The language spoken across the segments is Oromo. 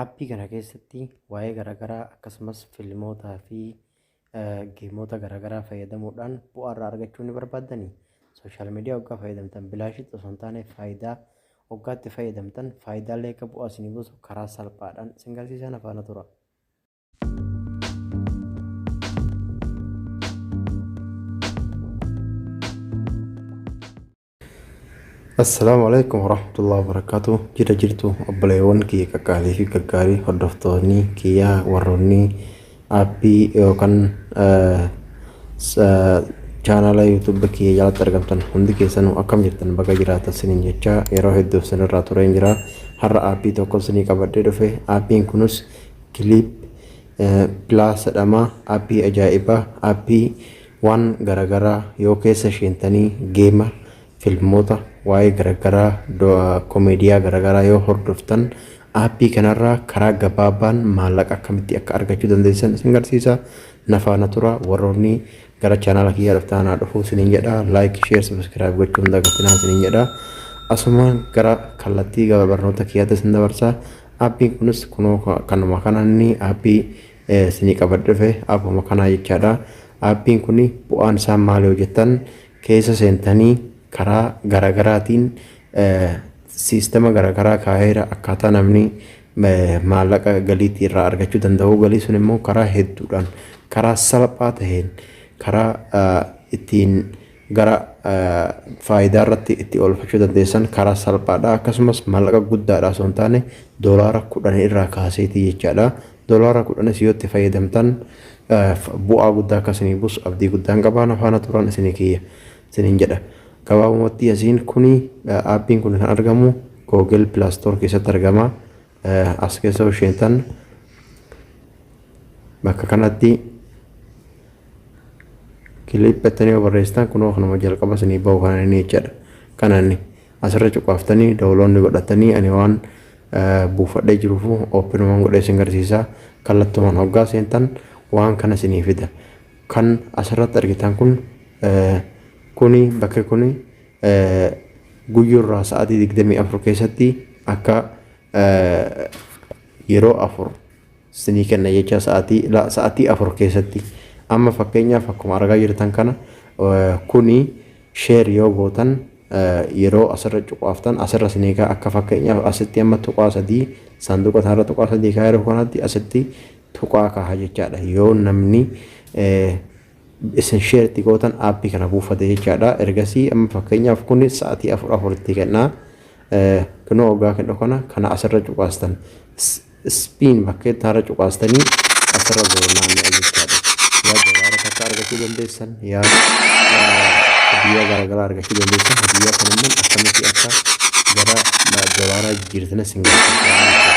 Aappii kana keessatti waa'ee garaagaraa akkasumas filmootaa fi geemoota garaagaraa fayyadamuudhaan bu'aa irraa argachuu ni barbaaddanii? Sooshaal miidiyaa waggaa fayyadamtan bilaashitti osoo hin taane faayidaa waggaatti fayyadamtan faayidaalee akka bu'aa isinii buusu karaa salphaadhaan isin garsiisan afaana tura. Assalamualaikum warahmatullahi wabarakatuh. Jira jirtu obboleewwan kiyya qaqqaalii fi gaggaarii hordoftoonni kiyya warroonni aappii yookaan chaanala YouTube kiyya jalatti argamtan hundi keessanuu akkam jirtan baga jiraatan isiniin jecha yeroo hedduu isinirraa tureen jira. Har'a aappii tokko isinii qabadhee dhufe. Aappiin kunis Clip Plus jedhama. Aappii ajaa'ibaa, aappii waan garaagaraa yoo keessa seentanii geema, filmoota waa'ee garaagaraa koomeediyaa garaagaraa yoo hordoftan aappii kanarraa karaa gabaabaan maallaqa akkamitti akka argachuu dandeessan isin garsiisa. Nafaana tura. Warroonni gara chaanala kiyyaa dhuftaanaa dhufuu isiniin jedha. Like, share, subscribe gochuun dagatinaa isiniin jedha. Asumaan gara kallattii barnoota kiyyaatti isin dabarsa. Aappiin kunis kunoo kanuma kananni aappii isinii qabadhee dhufe akkuma kanaa jechaadha. Aappiin kuni bu'aan isaa maali hojjettan keessa seentanii karaa garaagaraatiin siistema garaagaraa kaa'eera akkaataa namni maallaqa galiitii irraa argachuu danda'u. Galii sun immoo karaa hedduudhaan karaa salphaa taheen karaa ittiin gara faayidaa irratti itti oolfachuu dandeessan karaa salphaadha. Akkasumas maallaqa guddaadha osoo hin taane doolaara 10 irraa kaaseetii jechaadha. Doolaara 10 yoo itti fayyadamtan bu'aa guddaa akkasii buusu abdii guddaan qabaan afaana turan isinii kiyya isiniin jedha. Gabaabumatti asiin kuni aappiin kun kan argamu Google Play Store keessatti argama. As keessa isheentan bakka kanatti Clip jettanii barreessitan kunoo kanuma jalqaba isinii bahu kanani jechaadha. Kanani asirra cuqaaftanii daawunloodii godhatanii ani waan buufadhee jiruuf ooppinumaan godhee isin garsiisa. Kallattumaan hoggaa seentan waan kana isinii fida. Kan asirratti argitan kun kuni bakka kuni guyyuurraa sa'aatii 24 keessatti akka yeroo 4 isinii kenna jecha sa'aatii 4 keessatti. Amma fakkeenyaaf akkuma argaa jirtan kana kuni share yoo gootan yeroo asirra cuqaaftan asirra isinii ka'a. Akka fakkeenyaaf asitti amma tuqaa 3 saanduqa isaarra tuqaa 3 kaa'eera kanatti asitti tuqaa ka'a jechaadha. Yoo namni isin share itti gootan aappii kana buufate jechaadha. Ergasii amma fakkeenyaaf kun sa'aatii 4 itti kenna. Kunoo hoggaa kennu kana asirra cuqaastan spiin bakka itti harra cuqaastanii asirra goonaan jechaadha. Yaa doolaara takka argachuu dandeessan yaa hadiyaa garaagaraa argachuu dandeessan. Hadiyaa kan immoo akkamitti akka gara doolaara jijjiirtanii isin gargaara.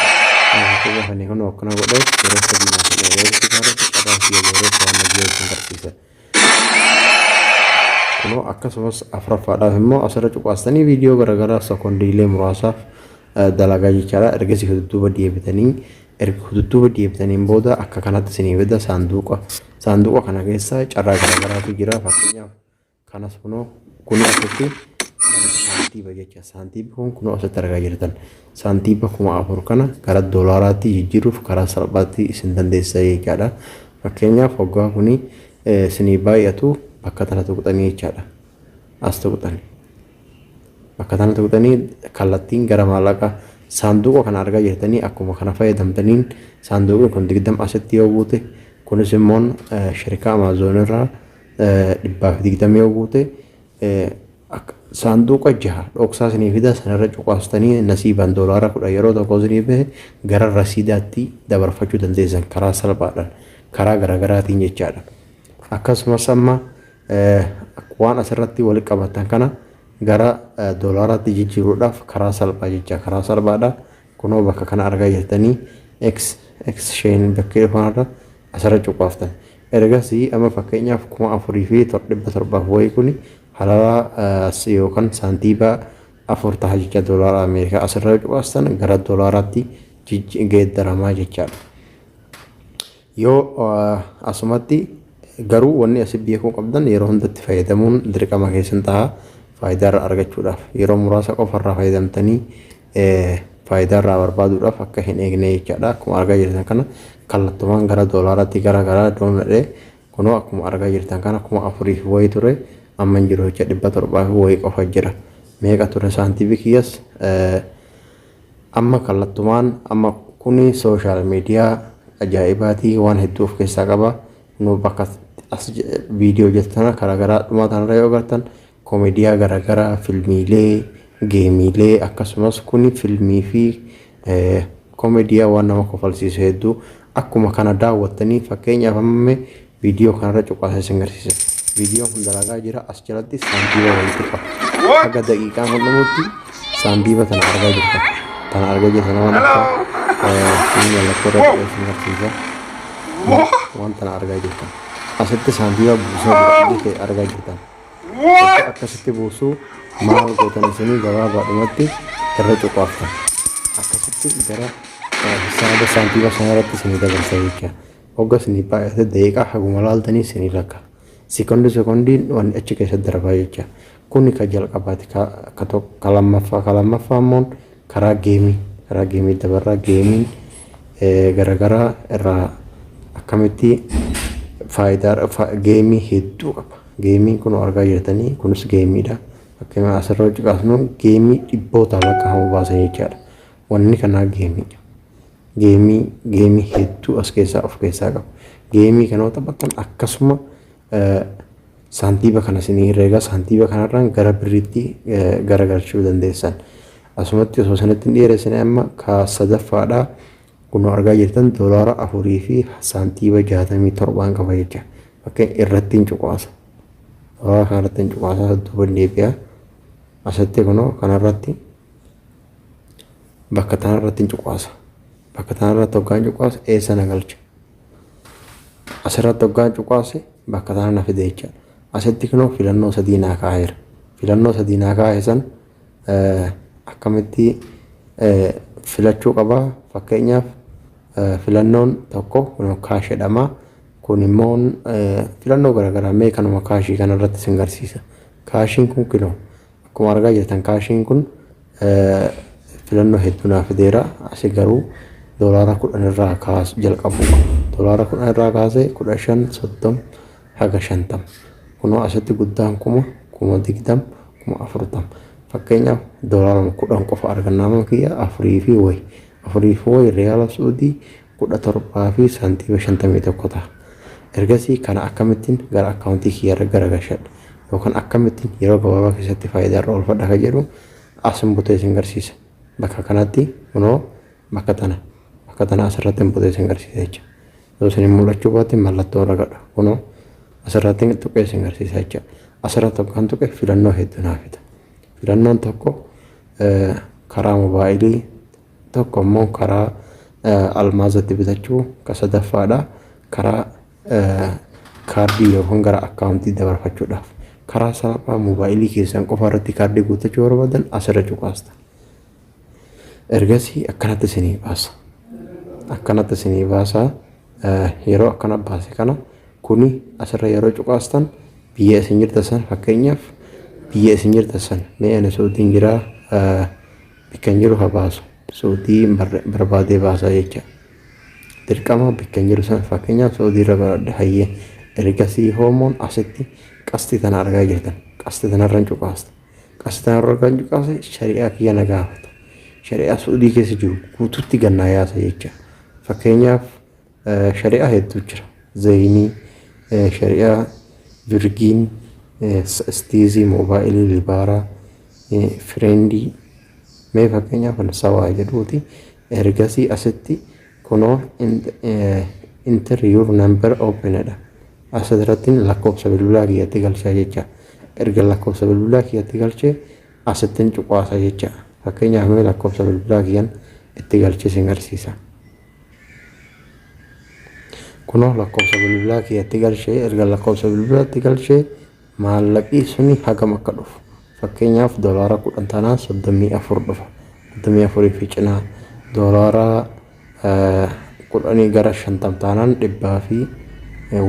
Fakkeenyaaf inni kun akkana godhee yeroo sadii naaf yeroo itti kaarratti carraa yeroo waan nagee isin garsiisa. Kunoo akkasumas afuraffaadhaaf immoo asirra cuqaastanii viidiyoo garaagaraa sekoondiilee muraasaaf dalagaa jechaadha. Ergasii hududduuba deebitaniin booda akka kanatti isinii fida saanduqa kana keessa carraa garaagaraatu jira. Fakkeenyaaf kanas kunoo kuni asitti saantiiba jecha saantiiba kunoo asitti argaa jirtan saantiiba 4,000 kana gara doolaaraatti jijjiiruuf karaa salphaatti isin dandeessa jechaadha. Fakkeenyaaf hoggaa kuni isinii baay'atu bakka tana tuqxanii jechaadha. As tuqxanii bakka tana tuqxanii kallattiin gara maallaqa saanduqa kana argaa jirtanii akkuma kana fayyadamtaniin saanduqni kun 20 asitti yoo buute kunis immoo shirika Amazon irraa 120 yoo buute saanduqa 6 dhoksaa isinii fida. Sanarra cuqaastanii nasiibaan doolaara 10 yeroo tokko isinii bahe gara rasiidaatti dabarfachuu dandeessan karaa salphaadhaan karaa garaagaraatiin jechaadha. Akkasumas amma waan asirratti walitti qabatan kana gara doolaaraatti jijjiiruudhaaf karaa salphaa jecha karaa salphaadha. Kunoo bakka kana argaa jirtanii exchange bakka kanarra asirra cuqaaftan. Ergasii amma fakkeenyaaf 4,700 wayii kuni halala yookaan saantiiba 4 ta'a jecha doolaara Ameerikaa asirra cuqaastan gara doolaaraatti geeddaramaa jechaadha. Yoo asumatti garuu wanni asii beekuu qabdan yeroo hundatti fayyadamuun dirqama keessan ta'a. Faayidaa irraa argachuudhaaf yeroo muraasa qofarraa fayyadamtanii faayidaa irraa barbaaduudhaaf akka hin eegne jechaadha. Akkuma argaa jirtan kana kallattumaan gara doolaaraatti gara doonadhee kunoo akkuma argaa jirtan kana 4,000 wayii ture amma hin jiru jecha 700 wayii qofa jira. Meeqa ture saantiimii kiyyas amma kallattumaan amma kuni sooshaal miidiyaa ajaa'ibaatii waan hedduu of keessaa qaba. Nu bakka as viidiyoo jettana garaagaraa dhumaa tanarra yoo agartan koomeediyaa garaagaraa filmiilee geemiilee akkasumas kuni filmii fi koomeediyaa waan nama kofalsiisu hedduu akkuma kana daawwattanii fakkeenyaaf amma viidiyoo kanarra cuqaasee isin agarsiisa. Viidiyoon kun dalagaa jira as jalatti saantiiba walitti qaba. Haga daqiiqaan hundumutti saantiiba tana argaa jirtan. Tana argaa jirtan waan akka mallattoo irratti isin agarsiisa. Waan tana argaa jirtan. Asitti saantiiba buusee argaa jirtan. Akkasitti buusuu maal gootan isinii gabaabaadhumatti irra cuqaaftan. Akkasitti gara saada saantiiba sanarratti isinii dabarsa jecha. Hoggas ni baay'ate daqiiqaa haguma laaltanii isinii rakka. Sekondiin waan achi keessa darbaa jecha. Kuni ka jalqabaati ka lammaffaa immoo karaa geemii dabarraa geemiin garaagaraa irraa akkamitti faayidaa geemii hedduu qaba. Geemiin kun argaa jirtanii kunis geemiidha. Fakkeenyaaf asirra cuqaasnu geemii dhibbootaan lakkaa'amu baasan jechaadha. Wanni kanaa geemiidha. Geemii hedduu as keessaa of keessaa qaba. Geemii kana taphattan akkasuma saantiiba kana isinii herreega saantiiba kanarraan gara birriitti garagalchuu dandeessan. Asumatti osoo sanatti hin dheeressine amma ka sadaffaadhaa kun argaa jirtan doolaara 4 fi saantiiba 67 qaba jecha. Fakkeen irratti hin cuqaasa. Doolaara kanarratti hin cuqaasa duuba deebi'a. Asitti kunoo kanarratti bakka tanarratti hin cuqaasa. Bakka tanarratti hoggaan cuqaasa eessa na galcha. Asirratti hoggaan cuqaase bakka tana na fide jecha. Asitti kunoo filannoo sadii naa kaa'eera. Filannoo sadii naa kaa'e san akkamitti filachuu qabaa. Fakkeenyaaf filannoon tokko kun kaash jedhama. Kun immoo filannoo garaagaraa mee kanuma kaashii kanarratti isin agarsiisa. Kaashiin kun kunoo akkuma argaa jirtan kaashiin kun filannoo hedduu naa fideera. Asi garuu doolaara 10 irraa jalqabu. Doolaara 10 irraa kaasee 15 30 haga 50. Kunoo asitti guddaan 20 40. Fakkeenyaaf doolaara 10 qofa argannaa kiyya 4 fi wayi riyaala Suudii 17 fi saantiiba 51 ta'a. Ergasii kana akkamittiin gara akkaawuntii kiyyaarra garagalchadha yookaan akkamittiin yeroo gabaabaa keessatti faayidaa irra oolfadha kan jedhu asin butee isin agarsiisa. Bakka kanatti kunoo bakka tana asirratti butee isin agarsiisa jecha. Yoo isin mul'achuu baate mallattoo ragadha. Kunoo asirratti tuqee isin agarsiisa jecha. Asirratti hoggaan tuqe filannoo hedduu naa fida. Filannoon tokko karaa moobaayilii tokko immoo karaa almaazatti bitachuu ka sadaffaadha. Karaa kaardii yookaan gara akkaawuntii dabarfachuudhaaf. Karaa salphaa moobaayilii keessan qofa irratti kaardii guuttachuu barbaadan asirra cuqaasta. Ergasii akkanatti isinii baasa. Yeroo akkana baase kana kuni asirra yeroo cuqaastan biyya isin jirtan san fakkeenyaaf biyya isin jirtan san mee ani Suudiin jira bakka jiru haa baasu. Suudii barbaadee baasaa jecha. Dirqama bakka jiru san fakkeenyaaf Suudii irra baradhe hayyee. Ergasii hoomoon asitti qasti tana argaa jirtan. Qasti tanarra cuqaasta. Qasti tanarra kan cuqaase shari'aa kiyya na gaafata. Shari'aa Suudii keessa jiru guutuutti gannaa yaasa jecha. Fakkeenyaaf shari'aa hedduu jira. Zayinii, shari'aa virgiin, istiizii, moobaayilii, libaaraa, fireendii mee fakkeenyaaf sawaa jedhuuti. Ergasii asitti kunoo enter your number openedha. Asirratti lakkoofsa bilbilaa kiyyatti galchaa jecha. Erga lakkoofsa bilbilaa kiyyatti galchee asitti cuqaasa jecha. Fakkeenyaaf mee lakkoofsa bilbilaa kiyyan itti galchee isin agarsiisa. Kunoo lakkoofsa bilbilaa kiyyatti galchee erga lakkoofsa bilbilaatti galchee maallaqii suni hagam akka dhufu. Fakkeenyaaf doolaara 10 taanaan 34 dhufa. 34 fi cinaa doolaara 10 gara 50 taanaan 100 fi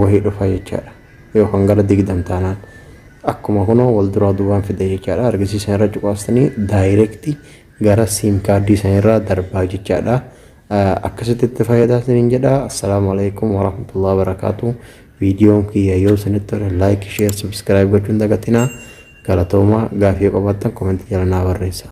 wahii dhufa jechaadha. Yookaan gara 20 taanaan akkuma kunoo wal duraa duubaan fide jechaadha. Argisiisan irra cuqaastanii daayirektii gara sim kaardii sanirraa darbaa jechaadha. Akkasitti itti fayyadamaa isiniin jedha. Assalaamu alaikum warahmatullahi wabarakatuh. Viidiyoon kiyya yoo isinitti tole like, share, subscribe gochuun dagatinaa. Galatooma gaafii qabaattan komentii jala naa barreessaa.